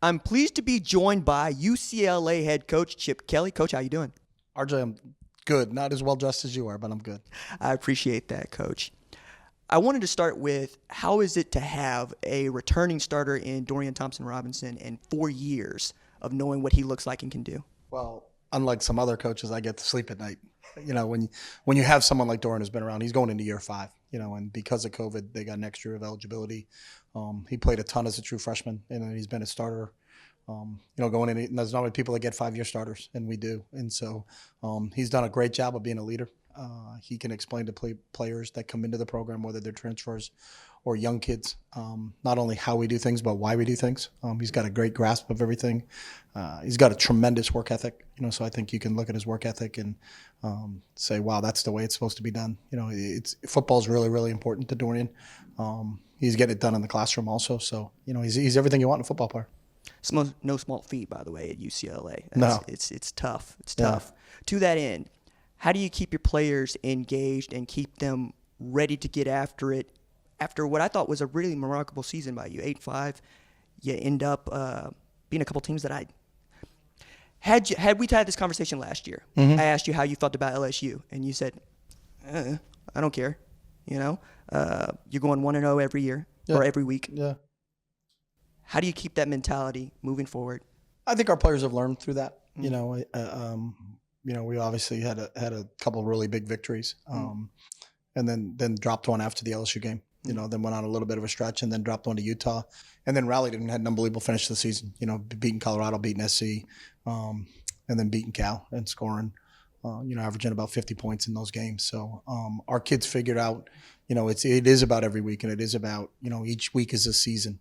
I'm pleased to be joined by UCLA head coach Chip Kelly. Coach, how you doing? RJ, I'm good. Not as well dressed as you are, but I'm good. I appreciate that, Coach. I wanted to start with how is it to have a returning starter in Dorian Thompson-Robinson and 4 years of knowing what he looks like and can do? Well, unlike some other coaches, I get to sleep at night. When you have someone like Dorian who's been around, he's going into year 5. And because of COVID, they got an extra year of eligibility. He played a ton as a true freshman, and he's been a starter. Going in, and there's not many people that get 5-year starters, and we do. And so he's done a great job of being a leader. He can explain to players that come into the program, whether they're transfers or young kids, not only how we do things, but why we do things. He's got a great grasp of everything. He's got a tremendous work ethic. So I think you can look at his work ethic and say, wow, that's the way it's supposed to be done. Football is really, really important to Dorian. He's getting it done in the classroom also. So, he's everything you want in a football player. It's no small feat, by the way, at UCLA. No. It's tough. It's tough. To that end, how do you keep your players engaged and keep them ready to get after it after what I thought was a really remarkable season by you? 8-5. You end up being a couple teams that I had we had this conversation last year. I asked you how you felt about LSU, and you said, I don't care. You're going 1-0 every year or every week. Yeah. How do you keep that mentality moving forward? I think our players have learned through that. We obviously had a couple of really big victories, and then dropped one after the LSU game. Then went on a little bit of a stretch, and then dropped one to Utah, and then rallied and had an unbelievable finish to the season. Beating Colorado, beating SC, and then beating Cal and scoring, averaging about 50 points in those games. So our kids figured out, it is about every week, and it is about each week is a season.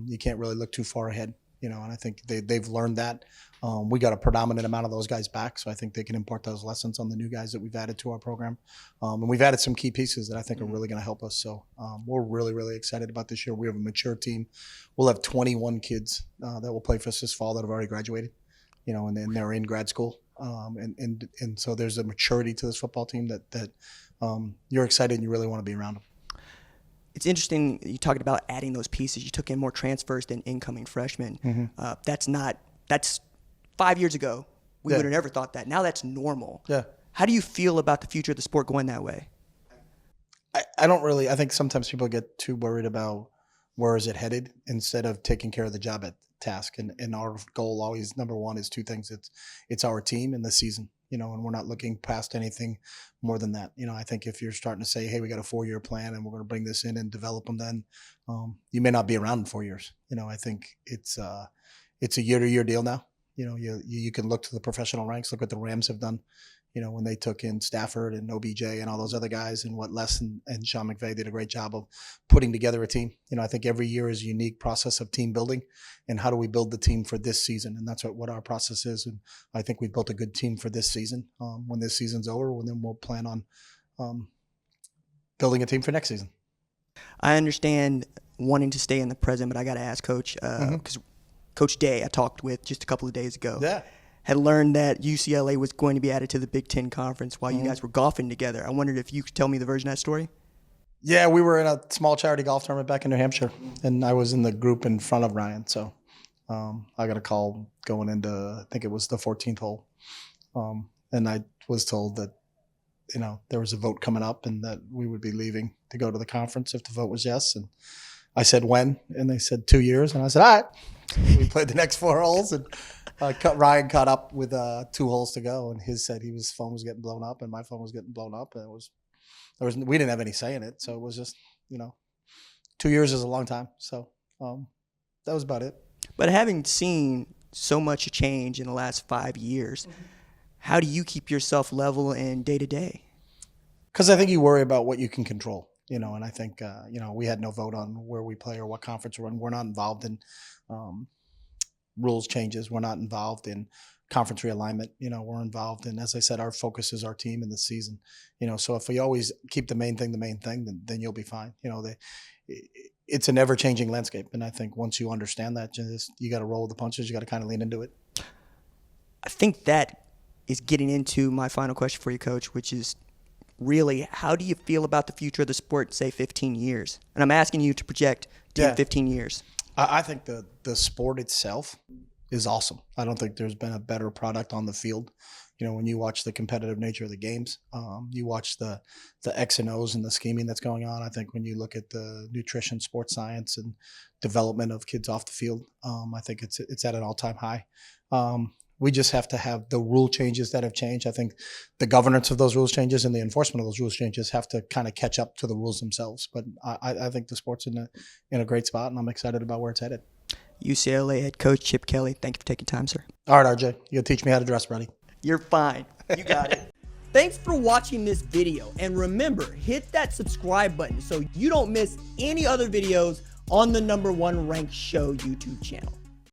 You can't really look too far ahead, and I think they've learned that. We got a predominant amount of those guys back, so I think they can impart those lessons on the new guys that we've added to our program. And we've added some key pieces that I think are really going to help us. So we're really, really excited about this year. We have a mature team. We'll have 21 kids that will play for us this fall that have already graduated, and then they're in grad school. And so there's a maturity to this football team that you're excited and you really want to be around them. It's interesting you talked about adding those pieces. You took in more transfers than incoming freshmen. That's 5 years ago. We would have never thought that. Now that's normal. Yeah. How do you feel about the future of the sport going that way? I think sometimes people get too worried about where is it headed instead of taking care of the job at task. And our goal always, number one, is 2 things. It's our team and the season. And we're not looking past anything more than that. I think if you're starting to say, hey, we got a 4-year plan and we're going to bring this in and develop them, then you may not be around in 4 years. I think it's a year-to-year deal now. You can look to the professional ranks, look what the Rams have done, when they took in Stafford and OBJ and all those other guys, and what Les and Sean McVay did a great job of putting together a team. I think every year is a unique process of team building, and how do we build the team for this season? And that's what our process is. And I think we've built a good team for this season. When this season's over, then we'll plan on building a team for next season. I understand wanting to stay in the present, but I got to ask Coach, because Coach Day I talked with just a couple of days ago. Yeah. Had learned that UCLA was going to be added to the Big Ten Conference while you guys were golfing together. I wondered if you could tell me the version of that story. Yeah, we were in a small charity golf tournament back in New Hampshire, and I was in the group in front of Ryan. So I got a call going into, I think it was the 14th hole, and I was told that there was a vote coming up and that we would be leaving to go to the conference if the vote was yes. And I said when, and they said 2 years, and I said all right. We played the next 4 holes, and Ryan caught up with 2 holes to go, and his phone was getting blown up, and my phone was getting blown up, and we didn't have any say in it, so it was just 2 years is a long time, so that was about it. But having seen so much change in the last 5 years, how do you keep yourself level and day to day? Because I think you worry about what you can control, and I think we had no vote on where we play or what conference we're in. We're not involved in rules changes. We're not involved in conference realignment. We're involved in, as I said, our focus is our team in the season. So if we always keep the main thing, then you'll be fine. It's an ever-changing landscape, and I think once you understand that, you got to roll with the punches. You got to kind of lean into it. I think that is getting into my final question for you, Coach, which is really, how do you feel about the future of the sport, say 15 years? And I'm asking you to project 10, 15 years. I think the sport itself is awesome. I don't think there's been a better product on the field. You know, when you watch the competitive nature of the games, you watch the X and O's and the scheming that's going on. I think when you look at the nutrition, sports science, and development of kids off the field, I think it's at an all-time high. We just have to have the rule changes that have changed. I think the governance of those rules changes and the enforcement of those rules changes have to kind of catch up to the rules themselves. But I think the sport's in a great spot, and I'm excited about where it's headed. UCLA head coach Chip Kelly, thank you for taking time, sir. All right, RJ, you'll teach me how to dress, buddy. You're fine. You got it. Thanks for watching this video. And remember, hit that subscribe button so you don't miss any other videos on the #1 Ranked Show YouTube channel.